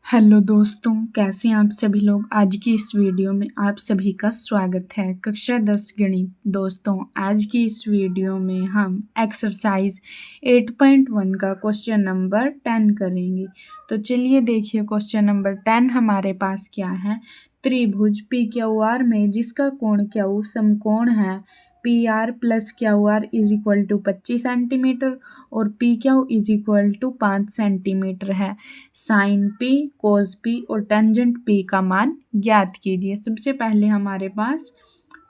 Hello दोस्तों, कैसे हैं आप सभी लोग। आज की इस वीडियो में आप सभी का स्वागत है। कक्षा 10 गणित। दोस्तों, आज की इस वीडियो में हम एक्सरसाइज 8.1 का क्वेश्चन नंबर 10 करेंगे। तो चलिए देखिए, क्वेश्चन नंबर 10 हमारे पास क्या है। त्रिभुज पी क्यू आर में जिसका कोण क्यू समकोण है P R plus Q R is equal to 25 centimetre और P Q is equal to 5 centimetre है। साइन पी, कोस पी और टेंजेंट पी का मान ज्ञात कीजिए। सबसे पहले हमारे पास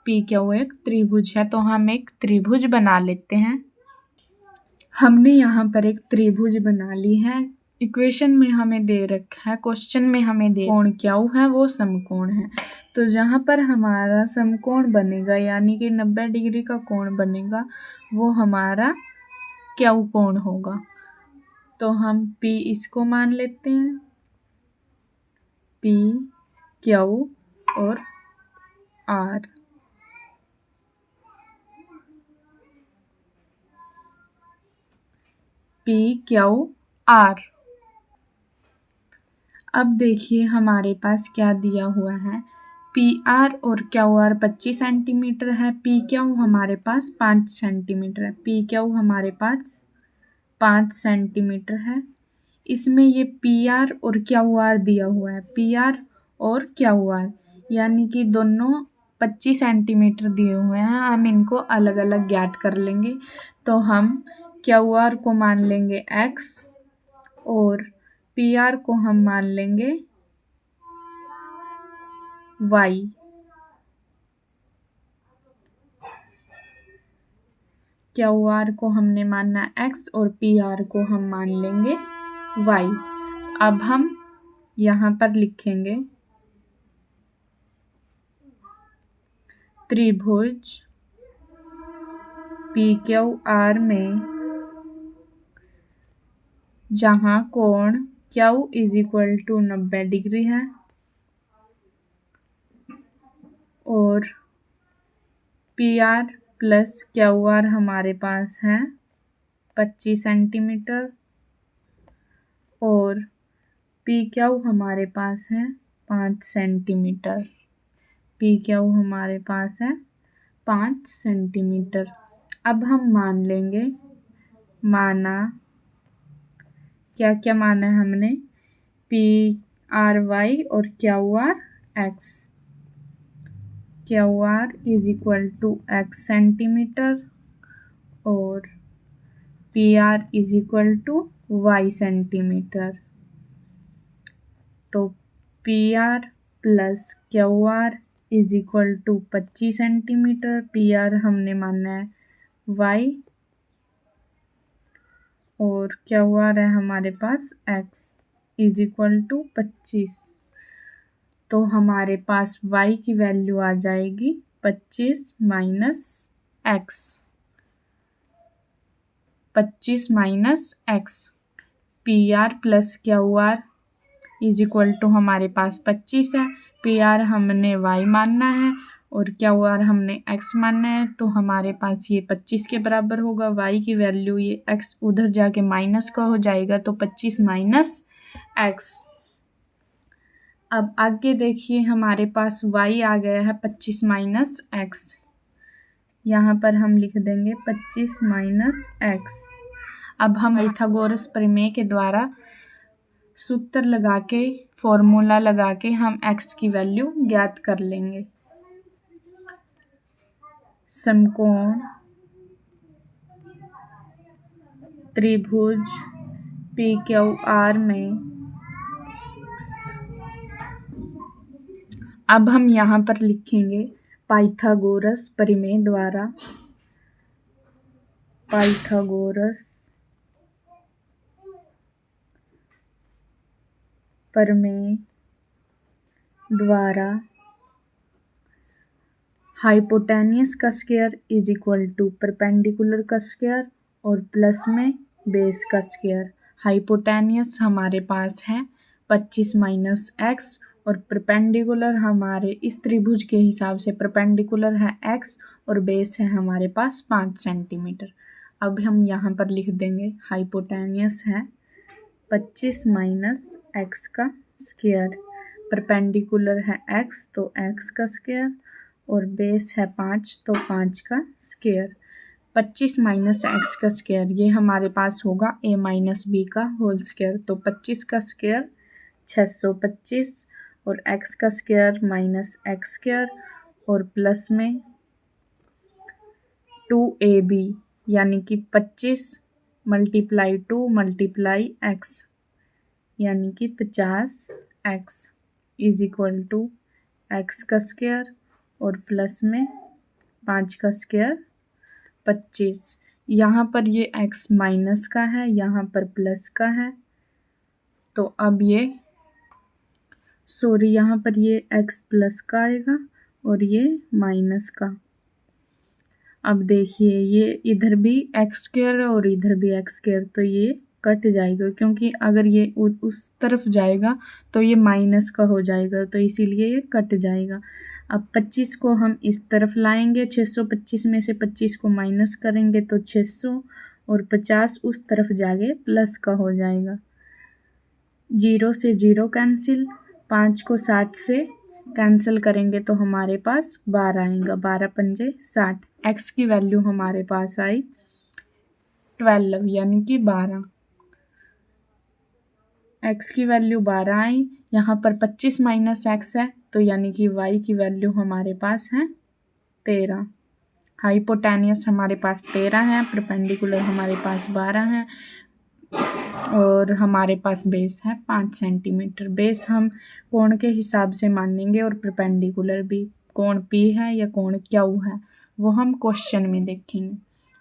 पी क्यू एक त्रिभुज है, तो हम एक त्रिभुज बना लेते हैं। हमने यहाँ पर एक त्रिभुज बना ली है। इक्वेशन में हमें दे रखा है, क्वेश्चन में हमें दे कोण क्यू है वो समकोण है। तो जहाँ पर हमारा समकोण बनेगा यानी कि 90 डिग्री का कोण बनेगा वो हमारा क्यू कोण होगा। तो हम P इसको मान लेते हैं, P, Q और R। P, Q, R। अब देखिए हमारे पास क्या दिया हुआ है। पी आर और क्यू आर 25 सेंटीमीटर है, पी क्यू हमारे पास 5 सेंटीमीटर है, पी क्यू हमारे पास 5 सेंटीमीटर है। इसमें ये पी आर और क्यू आर दिया हुआ है, पी आर और क्यू आर यानी कि दोनों 25 सेंटीमीटर दिए हुए हैं। हम इनको अलग अलग ज्ञात कर लेंगे। तो हम क्यू आर को मान लेंगे x और पी आर को हम मान लेंगे y। क्यू आर को हमने माना x और पी आर को हम मान लेंगे y। अब हम यहाँ पर लिखेंगे त्रिभुज पी क्यू आर में जहाँ कोण Q is equal to 90 degree है और P R plus Q R हमारे पास है 25 सेंटीमीटर और पी क्यू हमारे पास है 5 सेंटीमीटर। पी क्यू हमारे पास है 5 सेंटीमीटर। अब हम मान लेंगे, माना क्या क्या माना है हमने, पी आर वाई और Q R X. Q R is equal to X centimetre और P R is equal to Y centimetre. तो P R plus Q R is equal to 25 centimetre, P R हमने माना है Y और Q R है हमारे पास x is equal to 25। तो हमारे पास y की वैल्यू आ जाएगी 25 minus X. 25 minus X. P R plus Q R is equal to हमारे पास 25 है, पी आर हमने y मानना है और क्यू आर हमने x मानना है। तो हमारे पास ये 25 के बराबर होगा। y की वैल्यू ये x उधर जाके माइनस का हो जाएगा, तो 25 माइनस x। अब आगे देखिए हमारे पास y आ गया है 25 माइनस x। यहाँ पर हम लिख देंगे 25 माइनस x। अब हम पाइथागोरस प्रमेय के द्वारा सूत्र लगा के, फॉर्मूला लगा के हम x की वैल्यू ज्ञात कर लेंगे। समकोण त्रिभुज पी क्यू आर में अब हम यहाँ पर लिखेंगे पाइथागोरस प्रमेय द्वारा, पाइथागोरस प्रमेय द्वारा हाइपोटेन्यूस का square is equal to perpendicular का स्क्वायर और प्लस में बेस का स्क्वायर। हाइपोटेन्यूस हमारे पास है 25 माइनस एक्स और परपेंडिकुलर हमारे इस त्रिभुज के हिसाब से परपेंडिकुलर है x और बेस है हमारे पास 5 सेंटीमीटर। अब हम यहाँ पर लिख देंगे हाइपोटेन्यूस है 25 माइनस एक्स का स्क्वायर, परपेंडिकुलर है x तो x का स्क्वायर और बेस है 5 तो 5 का स्क्वायर। 25 माइनस एक्स का स्क्वायर ये हमारे पास होगा a माइनस बी का होल स्क्वायर, तो 25 का स्क्वायर 625 और x का स्क्वायर माइनस एक्स स्क्वायर और प्लस में 2ab यानी कि 25 मल्टीप्लाई 2 मल्टीप्लाई x यानी कि 50x is equal to X का स्क्वायर और प्लस में 5 का स्क्वायर 25। यहाँ पर ये x माइनस का है, यहाँ पर प्लस का है, तो अब ये यहाँ पर ये x प्लस का आएगा और ये माइनस का। अब देखिए ये इधर भी एक्स स्क्वायर और इधर भी एक्स स्क्वायर, तो ये कट जाएगा क्योंकि अगर ये उस तरफ जाएगा तो ये माइनस का हो जाएगा, तो इसीलिए ये कट जाएगा। अब 25 को हम इस तरफ लाएंगे, 625 में से 25 को माइनस करेंगे तो 600 और 50 उस तरफ जाके प्लस का हो जाएगा। 0 से 0 कैंसिल, 5 को 60 से कैंसिल करेंगे तो हमारे पास 12 आएगा, 12 पंजे 60। एक्स की वैल्यू हमारे पास आई 12 यानी कि 12। एक्स की वैल्यू 12 आई, यहाँ पर 25 माइनस एक्स है तो यानी कि वाई की वैल्यू हमारे पास है 13। हाइपोटेनियस हमारे पास 13 है, परपेंडिकुलर हमारे पास 12 है और हमारे पास बेस है 5 सेंटीमीटर। बेस हम कोण के हिसाब से मानेंगे और परपेंडिकुलर भी, कोण पी है या कोण क्यू है वो हम क्वेश्चन में देखेंगे।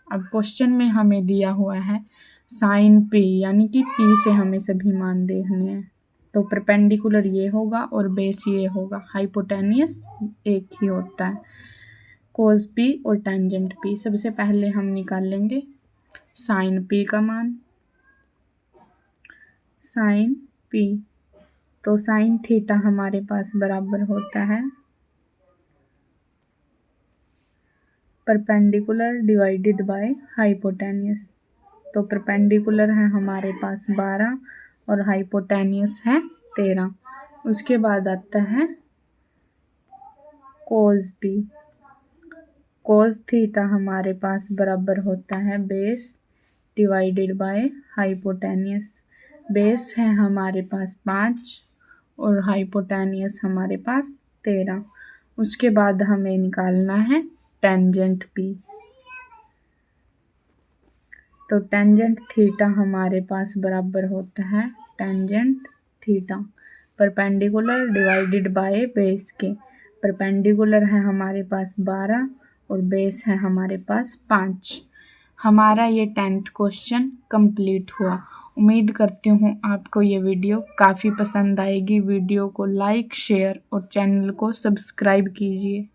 अब क्वेश्चन में हमें दिया हुआ है साइन पी यानी कि पी से हमें सभी मान देखने हैं, तो परपेंडिकुलर ये होगा और बेस ये होगा। हाइपोटेनियस एक ही होता है, कोस पी और टेंजेंट पी। सबसे पहले हम निकाल लेंगे साइन पी का मान, साइन पी, तो साइन थीटा हमारे पास बराबर होता है परपेंडिकुलर डिवाइडेड बाय हाइपोटेनियस। तो परपेंडिकुलर है हमारे पास 12 और हाइपोटेनियस है 13। उसके बाद आता है कोस पी, कोस थीटा हमारे पास बराबर होता है base divided by hypotenuse. Base है हमारे पास 5 और हाइपोटेनियस हमारे पास 13। उसके बाद हमें निकालना है टेंजेंट पी, तो टेंजेंट थीटा हमारे पास बराबर होता है tangent theta perpendicular divided by base के। परपेंडिकुलर है हमारे पास 12 और बेस है हमारे पास 5। हमारा ये 10th क्वेश्चन कंप्लीट हुआ। उम्मीद करती हूँ आपको ये वीडियो काफ़ी पसंद आएगी। वीडियो को लाइक, शेयर और चैनल को सब्सक्राइब कीजिए।